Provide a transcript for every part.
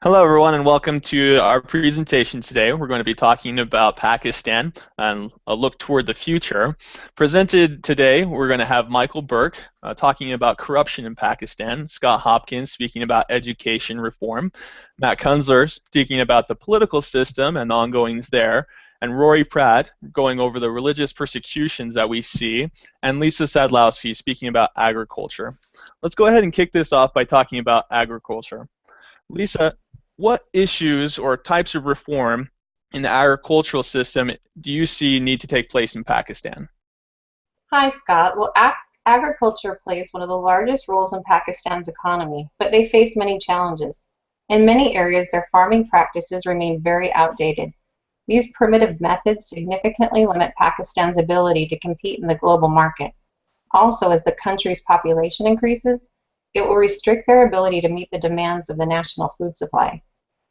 Hello, everyone, and welcome to our presentation today. We're going to be talking about Pakistan and a look toward the future. Presented today, we're going to have Michael Burke talking about corruption in Pakistan, Scott Hopkins speaking about education reform, Matt Kunzler speaking about the political system and the ongoings there, and Rory Pratt going over the religious persecutions that we see, and Lisa Sadlowski speaking about agriculture. Let's go ahead and kick this off by talking about agriculture. Lisa, what issues or types of reform in the agricultural system do you see need to take place in Pakistan? Hi, Scott. Well, agriculture plays one of the largest roles in Pakistan's economy, but they face many challenges. In many areas, their farming practices remain very outdated. These primitive methods significantly limit Pakistan's ability to compete in the global market. Also, as the country's population increases, it will restrict their ability to meet the demands of the national food supply.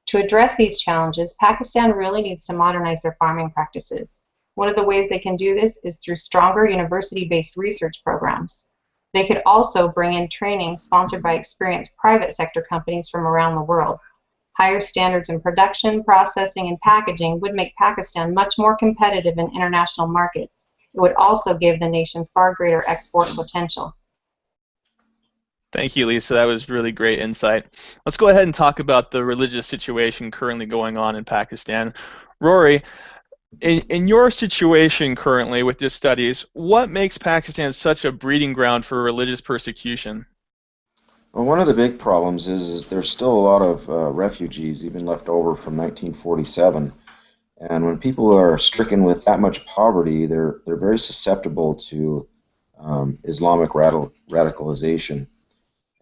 To address these challenges, Pakistan really needs to modernize their farming practices. One of the ways they can do this is through stronger university-based research programs. They could also bring in training sponsored by experienced private sector companies from around the world. Higher standards in production, processing, and packaging would make Pakistan much more competitive in international markets. It would also give the nation far greater export potential. Thank you, Lisa. That was really great insight. Let's go ahead and talk about the religious situation currently going on in Pakistan. Rory, in your situation currently with your studies, what makes Pakistan such a breeding ground for religious persecution? Well, one of the big problems is there's still a lot of refugees even left over from 1947, and when people are stricken with that much poverty, they're very susceptible to Islamic radicalization.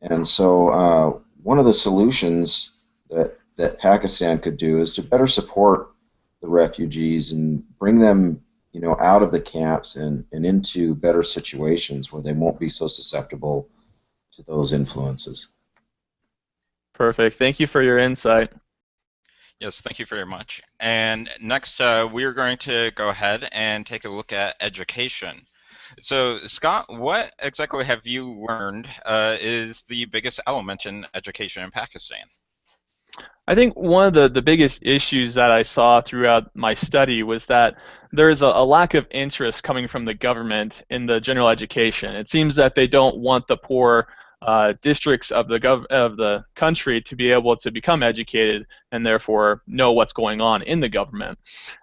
And so, one of the solutions that Pakistan could do is to better support the refugees and bring them, out of the camps and into better situations where they won't be so susceptible to those influences. Perfect. Thank you for your insight. Yes, thank you very much. And next, we are going to go ahead and take a look at education. So, Scott, what exactly have you learned is the biggest element in education in Pakistan? I think one of the biggest issues that I saw throughout my study was that there is a lack of interest coming from the government in the general education. It seems that they don't want the poor districts of of the country to be able to become educated and therefore know what's going on in the government.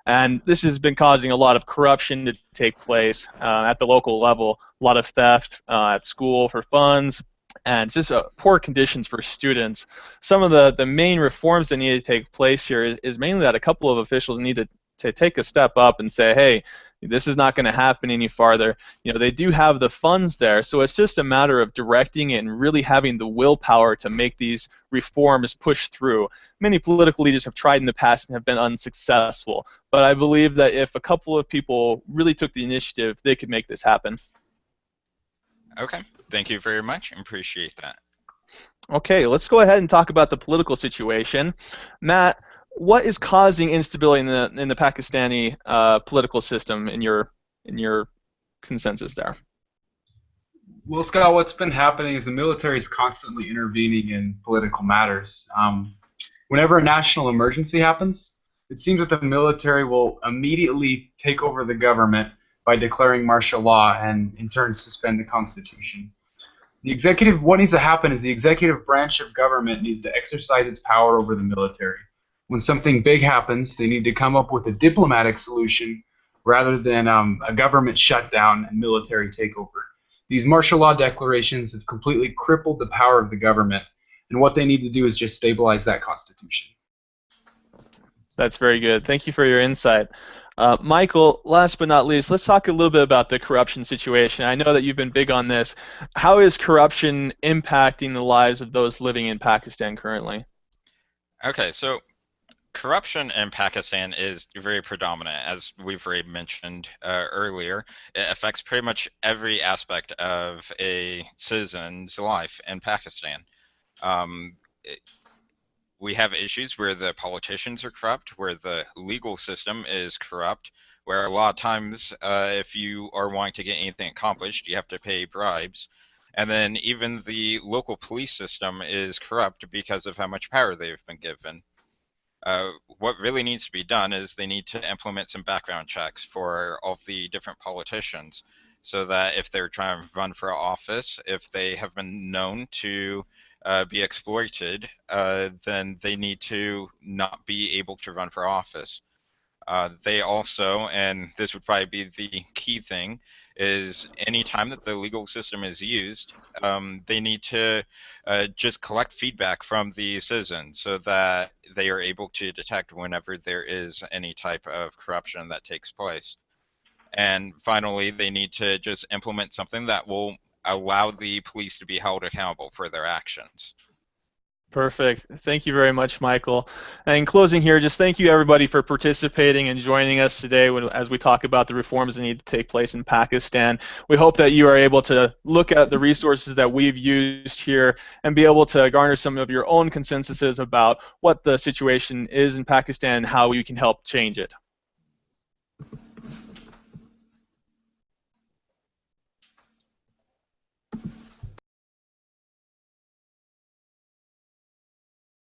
And this has been causing a lot of corruption to take place at the local level, a lot of theft at school for funds, and just poor conditions for students. Some of the main reforms that need to take place here is mainly that a couple of officials need to take a step up and say, hey, this is not going to happen any farther. They do have the funds there, so it's just a matter of directing it and really having the willpower to make these reforms push through. Many political leaders have tried in the past and have been unsuccessful, but I believe that if a couple of people really took the initiative, they could make this happen. Okay, thank you very much. Appreciate that. Okay, let's go ahead and talk about the political situation. Matt, what is causing instability in the Pakistani political system in your consensus there? Well, Scott, what's been happening is the military is constantly intervening in political matters. Whenever a national emergency happens, it seems that the military will immediately take over the government by declaring martial law and, in turn, suspend the Constitution. What needs to happen is the executive branch of government needs to exercise its power over the military. When something big happens, they need to come up with a diplomatic solution rather than a government shutdown and military takeover. These martial law declarations have completely crippled the power of the government, and what they need to do is just stabilize that constitution. That's very good. Thank you for your insight. Michael, last but not least, let's talk a little bit about the corruption situation. I know that you've been big on this. How is corruption impacting the lives of those living in Pakistan currently? Okay, so corruption in Pakistan is very predominant, as we've already mentioned earlier. It affects pretty much every aspect of a citizen's life in Pakistan. Um, we have issues where the politicians are corrupt, where the legal system is corrupt, where a lot of times if you are wanting to get anything accomplished, you have to pay bribes. And then even the local police system is corrupt because of how much power they've been given. What really needs to be done is they need to implement some background checks for all the different politicians, so that if they're trying to run for office, if they have been known to be exploited, then they need to not be able to run for office. They also, and this would probably be the key thing, is any time that the legal system is used, they need to just collect feedback from the citizens so that they are able to detect whenever there is any type of corruption that takes place. And finally, they need to just implement something that will allow the police to be held accountable for their actions. Perfect. Thank you very much, Michael. And in closing here, just thank you everybody for participating and joining us today as we talk about the reforms that need to take place in Pakistan. We hope that you are able to look at the resources that we've used here and be able to garner some of your own consensuses about what the situation is in Pakistan and how you can help change it.